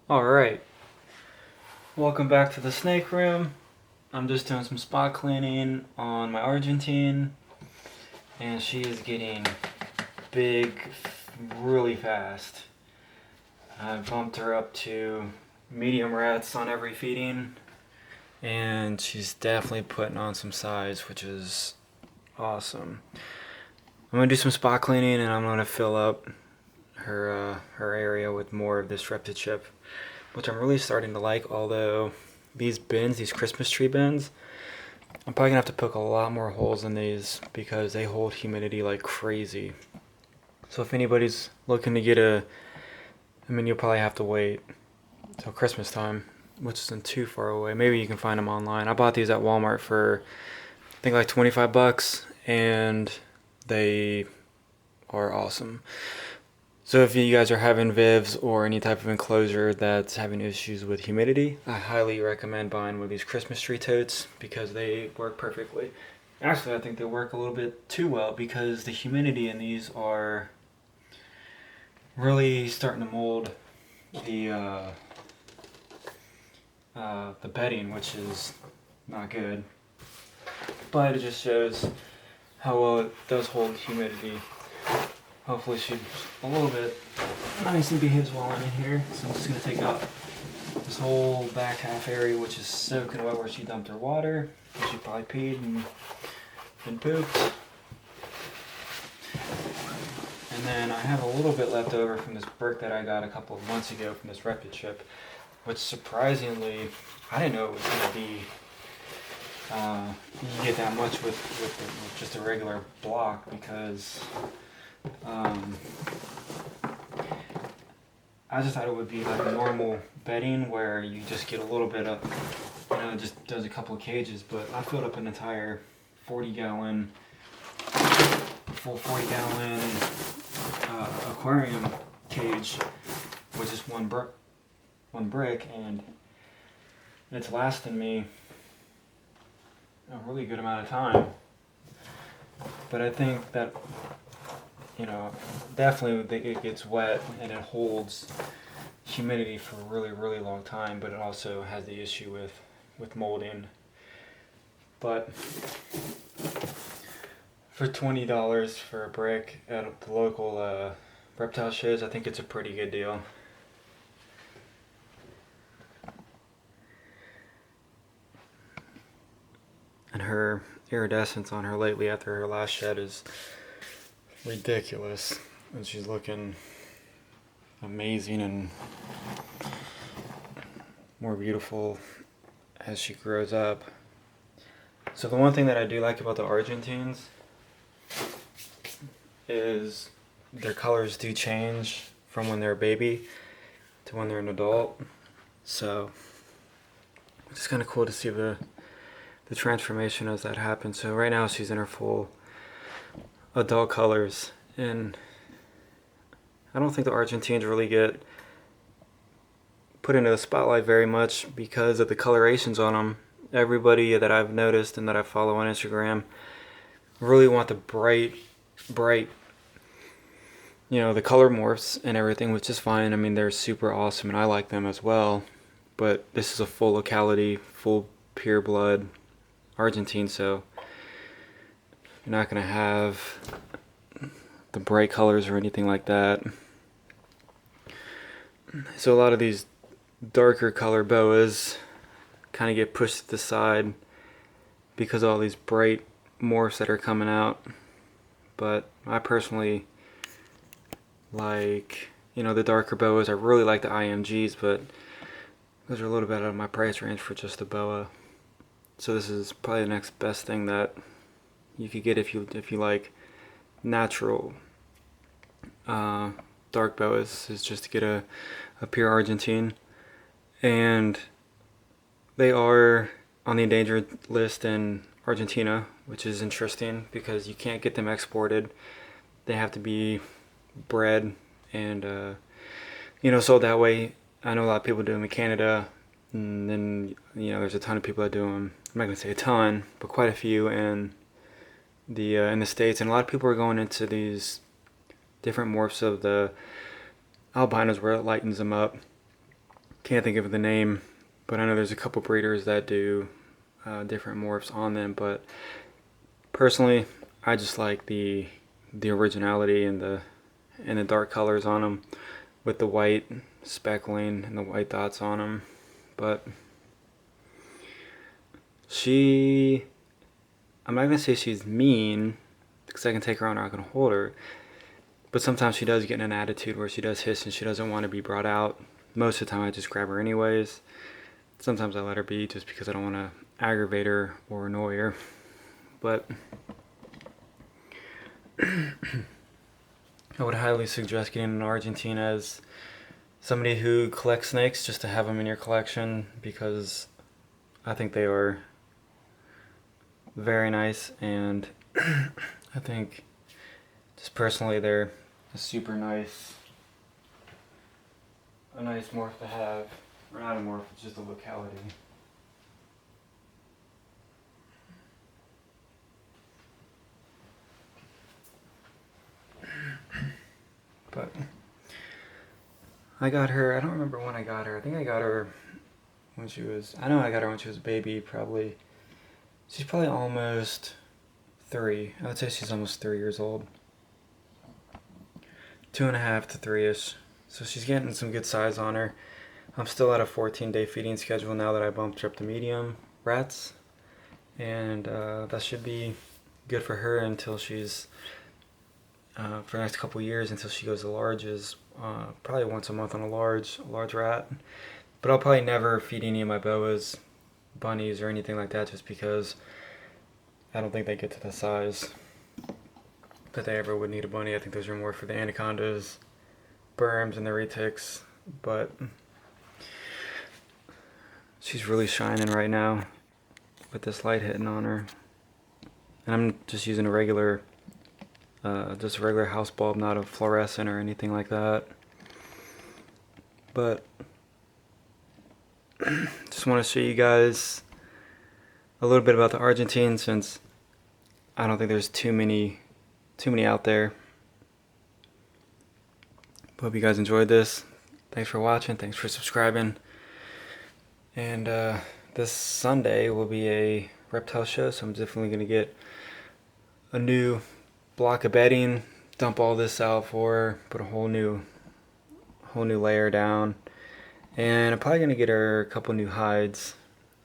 Alright, welcome back to the snake room. I'm just doing some spot cleaning on my Argentine, and she is getting big really fast. I bumped her up to medium rats on every feeding, and she's definitely putting on some size, which is awesome. I'm gonna do some spot cleaning, and I'm gonna fill up her area with more of this Repta chip, which I'm really starting to like. Although these bins, these Christmas tree bins, I'm probably gonna have to poke a lot more holes in these because they hold humidity like crazy. So if anybody's looking to get you'll probably have to wait till Christmas time, which isn't too far away. Maybe you can find them online. I bought these at Walmart for I think like 25 bucks, and they are awesome. So if you guys are having vivs or any type of enclosure that's having issues with humidity, I highly recommend buying one of these Christmas tree totes because they work perfectly. Actually, I think they work a little bit too well because the humidity in these are really starting to mold the the bedding, which is not good. But it just shows how well it does hold humidity. Hopefully she's a little bit nice and behaves well in here. So I'm just going to take out this whole back half area, which is soaking wet where she dumped her water. She probably peed and pooped. And then I have a little bit left over from this brick that I got a couple of months ago from this Repta chip, which surprisingly, I didn't know it was going to be, you get that much with just a regular block because I just thought it would be like a normal bedding where you just get a little bit of, it just does a couple of cages, but I filled up an entire 40 gallon, full 40 gallon aquarium cage with just one brick, and it's lasting me a really good amount of time. But I think that definitely it gets wet and it holds humidity for a really, really long time, but it also has the issue with molding. But for $20 for a brick at the local reptile shows, I think it's a pretty good deal. And her iridescence on her lately after her last shed is ridiculous, and she's looking amazing and more beautiful as she grows up. So the one thing that I do like about the Argentines is their colors do change from when they're a baby to when they're an adult. So it's just kind of cool to see the transformation as that happens. So right now she's in her full adult colors, and I don't think the Argentines really get put into the spotlight very much because of the colorations on them. Everybody that I've noticed and that I follow on Instagram really want the bright, the color morphs and everything, which is fine. I mean, they're super awesome and I like them as well, but this is a full locality, full pure blood Argentine, so you're not going to have the bright colors or anything like that. So a lot of these darker color boas kind of get pushed to the side because of all these bright morphs that are coming out. But I personally like, the darker boas. I really like the IMGs, but those are a little bit out of my price range for just a boa. So this is probably the next best thing that you could get if you like natural dark boas, is just to get a pure Argentine. And they are on the endangered list in Argentina, which is interesting because you can't get them exported. They have to be bred and sold that way. I know a lot of people do them in Canada, and then there's a ton of people that do them. I'm not gonna say a ton, but quite a few in the States, and a lot of people are going into these different morphs of the albinos where it lightens them up. can't think of the name, but I know there's a couple breeders that do different morphs on them. But personally, I just like the originality and the dark colors on them, with the white speckling and the white dots on them. But I'm not gonna say she's mean, because I can take her on or I can hold her. But sometimes she does get in an attitude where she does hiss and she doesn't want to be brought out. Most of the time I just grab her anyways. Sometimes I let her be just because I don't want to aggravate her or annoy her. But I would highly suggest getting an Argentine as somebody who collects snakes, just to have them in your collection, because I think they are very nice, and I think just personally they're a nice morph to have. Or not a morph, it's just a locality. But I got her, I don't remember when I got her. I think I got her when she was, I know I got her when she was a baby, probably. She's probably almost 3. I would say she's almost 3 years old. 2.5 to 3-ish. So she's getting some good size on her. I'm still at a 14-day feeding schedule now that I bumped her up to medium rats. And that should be good for her until she's, for the next couple years, until she goes to larges. Probably once a month on a large rat. But I'll probably never feed any of my boas bunnies or anything like that, just because I don't think they get to the size that they ever would need a bunny. I think those are more for the anacondas, berms, and the retics. But she's really shining right now with this light hitting on her. And I'm just using a regular house bulb, not a fluorescent or anything like that. But just want to show you guys a little bit about the Argentine, since I don't think there's too many out there. Hope you guys enjoyed this. Thanks for watching. Thanks for subscribing. And this Sunday will be a reptile show, so I'm definitely going to get a new block of bedding, dump all this out for her, put a whole new layer down, and I'm probably going to get her a couple new hides.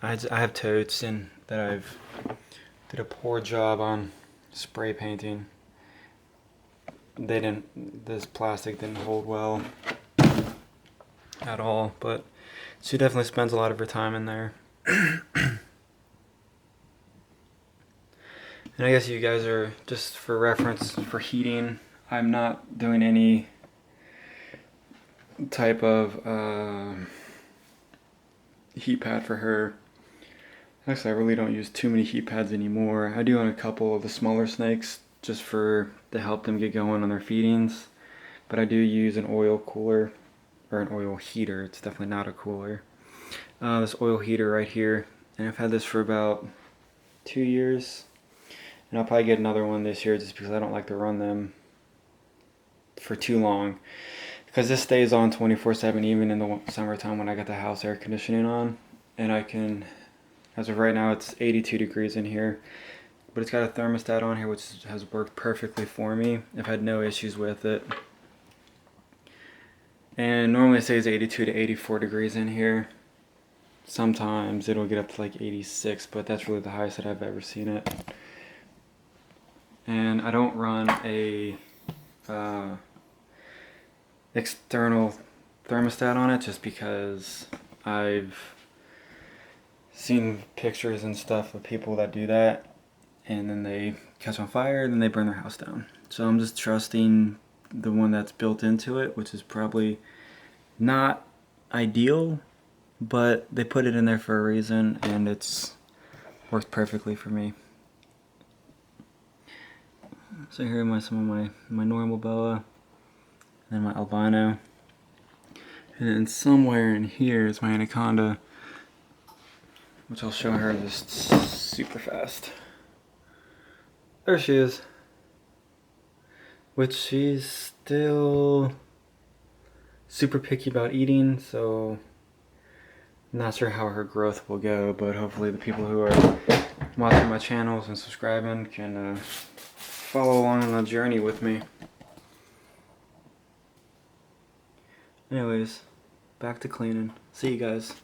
I have totes and that I've did a poor job on spray painting. This plastic didn't hold well at all, but she definitely spends a lot of her time in there. And I guess you guys are, just for reference, for heating, I'm not doing any type of heat pad for her. Actually, I really don't use too many heat pads anymore. I do on a couple of the smaller snakes, just to help them get going on their feedings. But I do use an oil cooler, or an oil heater. It's definitely not a cooler. This oil heater right here, and I've had this for about 2 years. And I'll probably get another one this year, just because I don't like to run them for too long. Because this stays on 24/7 even in the summertime when I got the house air conditioning on. And I can, as of right now, it's 82 degrees in here. But it's got a thermostat on here, which has worked perfectly for me. I've had no issues with it. And normally it stays 82 to 84 degrees in here. Sometimes it'll get up to like 86, but that's really the highest that I've ever seen it. And I don't run a external thermostat on it, just because I've seen pictures and stuff of people that do that, and then they catch on fire and then they burn their house down. So I'm just trusting the one that's built into it, which is probably not ideal, but they put it in there for a reason, and it's worked perfectly for me. So here are some of my normal boa, and my albino, and then somewhere in here is my anaconda, which I'll show her just super fast. There she is. Which she's still super picky about eating, so Not sure how her growth will go, but hopefully the people who are watching my channels and subscribing can follow along on the journey with me. Anyways, back to cleaning. See you guys.